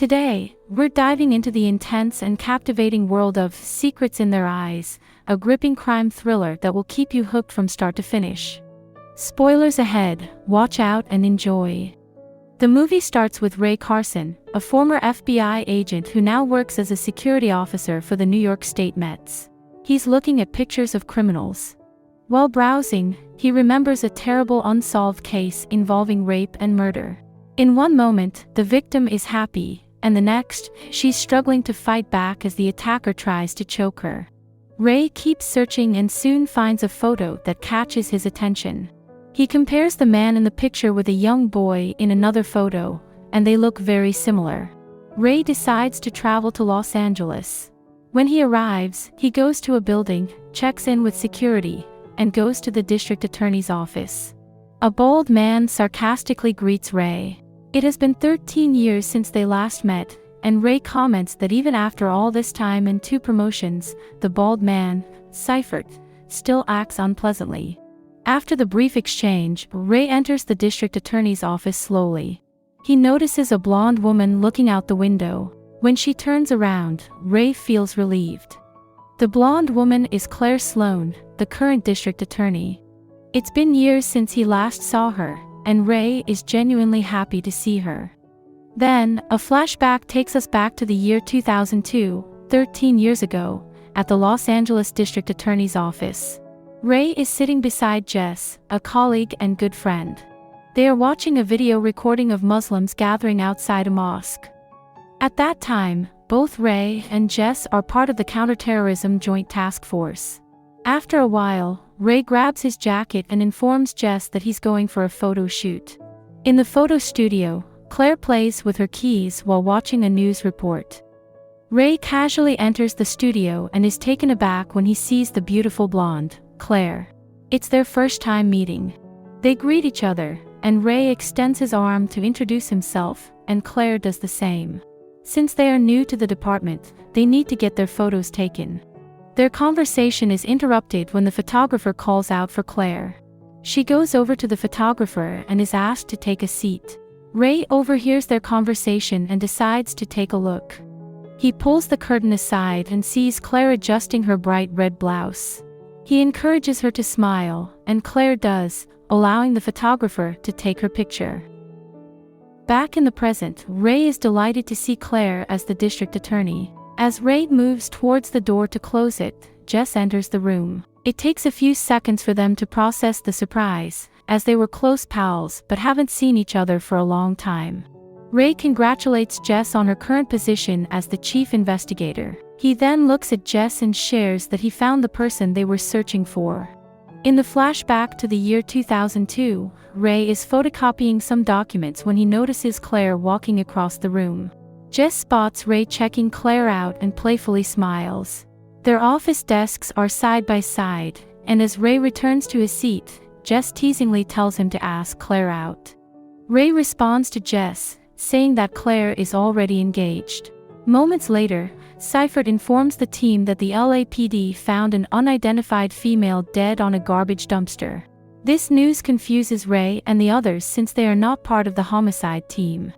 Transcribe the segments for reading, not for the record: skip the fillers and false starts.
Today, we're diving into the intense and captivating world of Secrets in Their Eyes, a gripping crime thriller that will keep you hooked from start to finish. Spoilers ahead, watch out and enjoy. The movie starts with Ray Carson, a former FBI agent who now works as a security officer for the New York State Mets. He's looking at pictures of criminals. While browsing, he remembers a terrible unsolved case involving rape and murder. In one moment, the victim is happy, and the next, she's struggling to fight back as the attacker tries to choke her. Ray keeps searching and soon finds a photo that catches his attention. He compares the man in the picture with a young boy in another photo, and they look very similar. Ray decides to travel to Los Angeles. When he arrives, he goes to a building, checks in with security, and goes to the district attorney's office. A bald man sarcastically greets Ray. It has been 13 years since they last met, and Ray comments that even after all this time and 2 promotions, the bald man, Seifert, still acts unpleasantly. After the brief exchange, Ray enters the district attorney's office slowly. He notices a blonde woman looking out the window. When she turns around, Ray feels relieved. The blonde woman is Claire Sloan, the current district attorney. It's been years since he last saw her, and Ray is genuinely happy to see her. Then, a flashback takes us back to the year 2002, 13 years ago, at the Los Angeles District Attorney's office. Ray is sitting beside Jess, a colleague and good friend. They are watching a video recording of Muslims gathering outside a mosque. At that time, both Ray and Jess are part of the counterterrorism joint task force. After a while, Ray grabs his jacket and informs Jess that he's going for a photo shoot. In the photo studio, Claire plays with her keys while watching a news report. Ray casually enters the studio and is taken aback when he sees the beautiful blonde, Claire. It's their first time meeting. They greet each other, and Ray extends his arm to introduce himself, and Claire does the same. Since they are new to the department, they need to get their photos taken. Their conversation is interrupted when the photographer calls out for Claire. She goes over to the photographer and is asked to take a seat. Ray overhears their conversation and decides to take a look. He pulls the curtain aside and sees Claire adjusting her bright red blouse. He encourages her to smile, and Claire does, allowing the photographer to take her picture. Back in the present, Ray is delighted to see Claire as the district attorney. As Ray moves towards the door to close it, Jess enters the room. It takes a few seconds for them to process the surprise, as they were close pals but haven't seen each other for a long time. Ray congratulates Jess on her current position as the chief investigator. He then looks at Jess and shares that he found the person they were searching for. In the flashback to the year 2002, Ray is photocopying some documents when he notices Claire walking across the room. Jess spots Ray checking Claire out and playfully smiles. Their office desks are side by side, and as Ray returns to his seat, Jess teasingly tells him to ask Claire out. Ray responds to Jess, saying that Claire is already engaged. Moments later, Seifert informs the team that the LAPD found an unidentified female dead on a garbage dumpster. This news confuses Ray and the others since they are not part of the homicide team.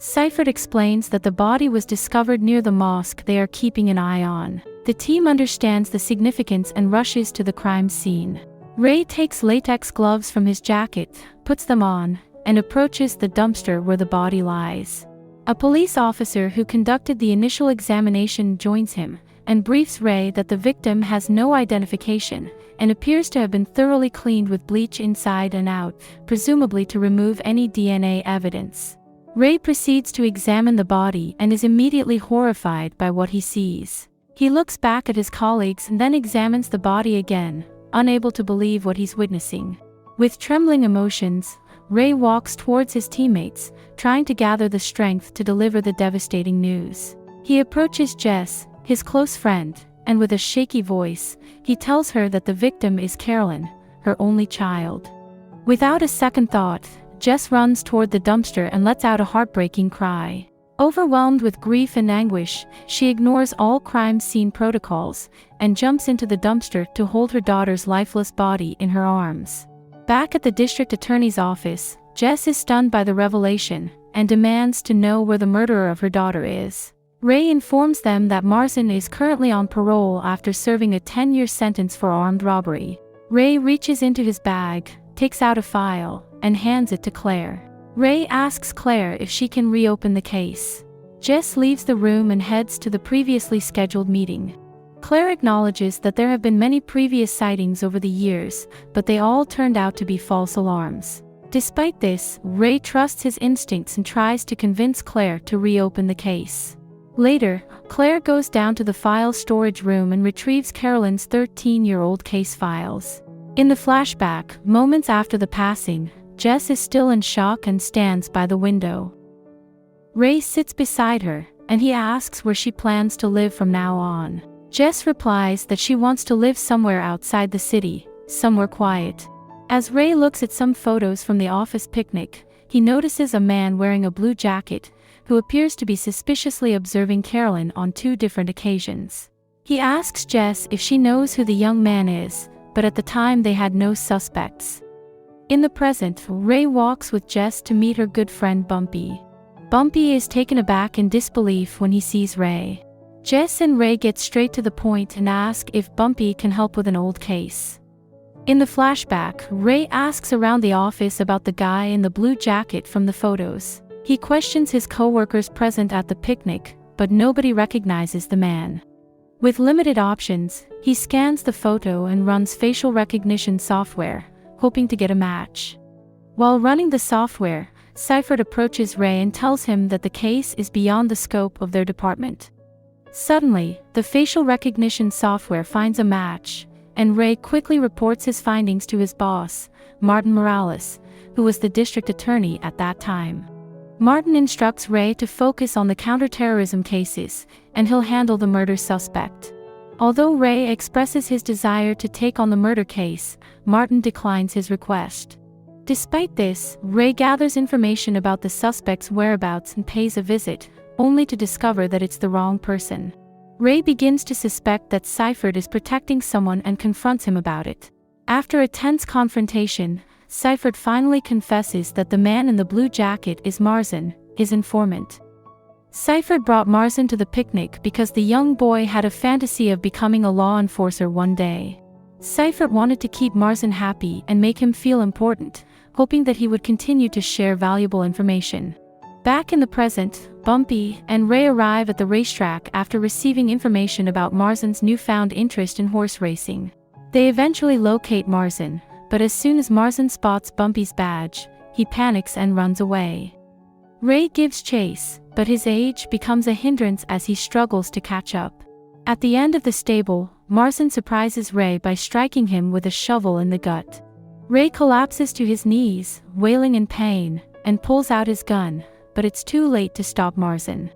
Seifert explains that the body was discovered near the mosque they are keeping an eye on. The team understands the significance and rushes to the crime scene. Ray takes latex gloves from his jacket, puts them on, and approaches the dumpster where the body lies. A police officer who conducted the initial examination joins him, and briefs Ray that the victim has no identification, and appears to have been thoroughly cleaned with bleach inside and out, presumably to remove any DNA evidence. Ray proceeds to examine the body and is immediately horrified by what he sees. He looks back at his colleagues and then examines the body again, unable to believe what he's witnessing. With trembling emotions, Ray walks towards his teammates, trying to gather the strength to deliver the devastating news. He approaches Jess, his close friend, and with a shaky voice, he tells her that the victim is Carolyn, her only child. Without a second thought, Jess runs toward the dumpster and lets out a heartbreaking cry. Overwhelmed with grief and anguish, she ignores all crime scene protocols and jumps into the dumpster to hold her daughter's lifeless body in her arms. Back at the district attorney's office, Jess is stunned by the revelation, and demands to know where the murderer of her daughter is. Ray informs them that Marsden is currently on parole after serving a 10-year sentence for armed robbery. Ray reaches into his bag, takes out a file, and hands it to Claire. Ray asks Claire if she can reopen the case. Jess leaves the room and heads to the previously scheduled meeting. Claire acknowledges that there have been many previous sightings over the years, but they all turned out to be false alarms. Despite this, Ray trusts his instincts and tries to convince Claire to reopen the case. Later, Claire goes down to the file storage room and retrieves Carolyn's 13-year-old case files. In the flashback, moments after the passing, Jess is still in shock and stands by the window. Ray sits beside her, and he asks where she plans to live from now on. Jess replies that she wants to live somewhere outside the city, somewhere quiet. As Ray looks at some photos from the office picnic, he notices a man wearing a blue jacket, who appears to be suspiciously observing Carolyn on 2 different occasions. He asks Jess if she knows who the young man is, but at the time they had no suspects. In the present, Ray walks with Jess to meet her good friend Bumpy. Bumpy is taken aback in disbelief when he sees Ray. Jess and Ray get straight to the point and ask if Bumpy can help with an old case. In the flashback, Ray asks around the office about the guy in the blue jacket from the photos. He questions his co-workers present at the picnic, but nobody recognizes the man. With limited options, he scans the photo and runs facial recognition software, hoping to get a match. While running the software, Seifert approaches Ray and tells him that the case is beyond the scope of their department. Suddenly, the facial recognition software finds a match, and Ray quickly reports his findings to his boss, Martin Morales, who was the district attorney at that time. Martin instructs Ray to focus on the counterterrorism cases, and he'll handle the murder suspect. Although Ray expresses his desire to take on the murder case, Martin declines his request. Despite this, Ray gathers information about the suspect's whereabouts and pays a visit, only to discover that it's the wrong person. Ray begins to suspect that Seifert is protecting someone and confronts him about it. After a tense confrontation, Seifert finally confesses that the man in the blue jacket is Marsden, his informant. Seifert brought Marsden to the picnic because the young boy had a fantasy of becoming a law enforcer one day. Seifert wanted to keep Marsden happy and make him feel important, hoping that he would continue to share valuable information. Back in the present, Bumpy and Ray arrive at the racetrack after receiving information about Marsden's newfound interest in horse racing. They eventually locate Marsden, but as soon as Marsden spots Bumpy's badge, he panics and runs away. Ray gives chase, but his age becomes a hindrance as he struggles to catch up. At the end of the stable, Marsden surprises Ray by striking him with a shovel in the gut. Ray collapses to his knees, wailing in pain, and pulls out his gun, but it's too late to stop Marsden.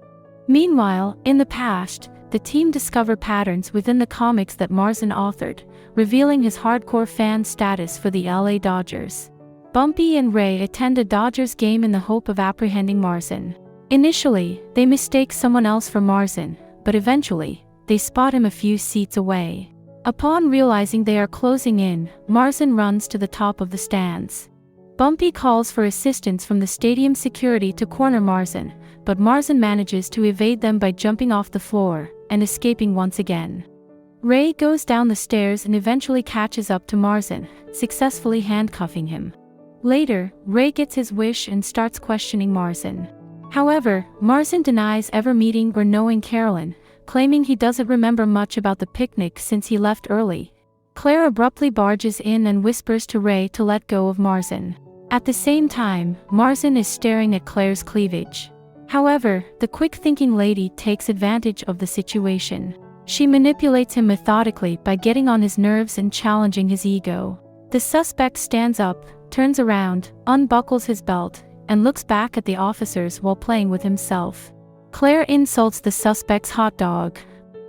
Meanwhile, in the past, the team discover patterns within the comics that Marsden authored, revealing his hardcore fan status for the LA Dodgers. Bumpy and Ray attend a Dodgers game in the hope of apprehending Marsden. Initially, they mistake someone else for Marsden, but eventually, they spot him a few seats away. Upon realizing they are closing in, Marsden runs to the top of the stands. Bumpy calls for assistance from the stadium security to corner Marsden, but Marsden manages to evade them by jumping off the floor and escaping once again. Ray goes down the stairs and eventually catches up to Marsden, successfully handcuffing him. Later, Ray gets his wish and starts questioning Marsden. However, Marsden denies ever meeting or knowing Carolyn, claiming he doesn't remember much about the picnic since he left early. Claire abruptly barges in and whispers to Ray to let go of Marsden. At the same time, Marsden is staring at Claire's cleavage. However, the quick-thinking lady takes advantage of the situation. She manipulates him methodically by getting on his nerves and challenging his ego. The suspect stands up, turns around, unbuckles his belt, and looks back at the officers while playing with himself. Claire insults the suspect's hot dog.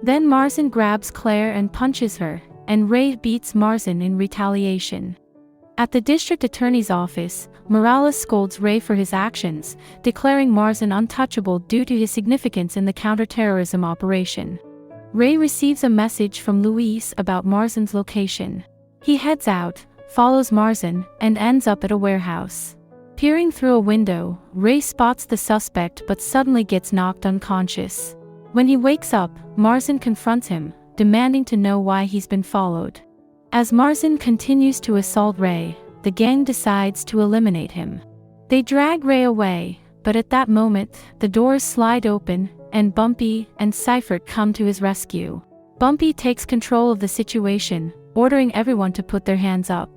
Then Marsden grabs Claire and punches her, and Ray beats Marsden in retaliation. At the district attorney's office, Morales scolds Ray for his actions, declaring Marsden untouchable due to his significance in the counterterrorism operation. Ray receives a message from Luis about Marsden's location. He heads out, follows Marsden, and ends up at a warehouse. Peering through a window, Ray spots the suspect but suddenly gets knocked unconscious. When he wakes up, Marzin confronts him, demanding to know why he's been followed. As Marzin continues to assault Ray, the gang decides to eliminate him. They drag Ray away, but at that moment, the doors slide open, and Bumpy and Seifert come to his rescue. Bumpy takes control of the situation, ordering everyone to put their hands up.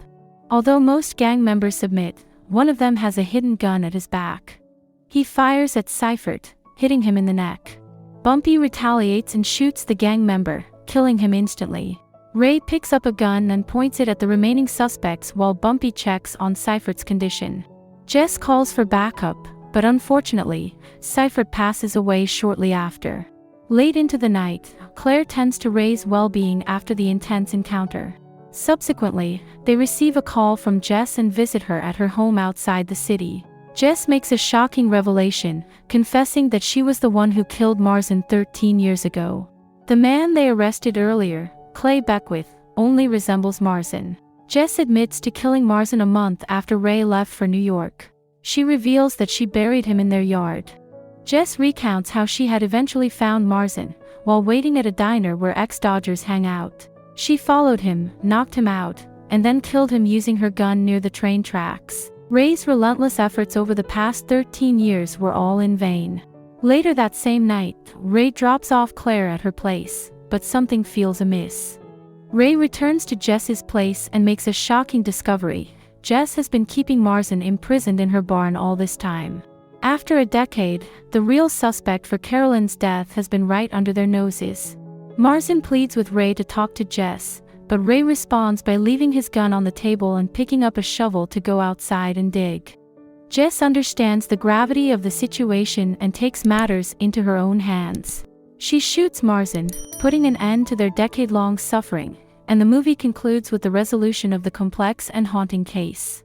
Although most gang members submit, one of them has a hidden gun at his back. He fires at Seifert, hitting him in the neck. Bumpy retaliates and shoots the gang member, killing him instantly. Ray picks up a gun and points it at the remaining suspects while Bumpy checks on Seifert's condition. Jess calls for backup, but unfortunately, Seifert passes away shortly after. Late into the night, Claire tends to Ray's well-being after the intense encounter. Subsequently, they receive a call from Jess and visit her at her home outside the city. Jess makes a shocking revelation, confessing that she was the one who killed Marzin 13 years ago. The man they arrested earlier, Clay Beckwith, only resembles Marzin. Jess admits to killing Marzin a month after Ray left for New York. She reveals that she buried him in their yard. Jess recounts how she had eventually found Marzin, while waiting at a diner where ex-Dodgers hang out. She followed him, knocked him out, and then killed him using her gun near the train tracks. Ray's relentless efforts over the past 13 years were all in vain. Later that same night, Ray drops off Claire at her place, but something feels amiss. Ray returns to Jess's place and makes a shocking discovery. Jess has been keeping Marzin imprisoned in her barn all this time. After a decade, the real suspect for Carolyn's death has been right under their noses. Marzin pleads with Ray to talk to Jess, but Ray responds by leaving his gun on the table and picking up a shovel to go outside and dig. Jess understands the gravity of the situation and takes matters into her own hands. She shoots Marzin, putting an end to their decade-long suffering, and the movie concludes with the resolution of the complex and haunting case.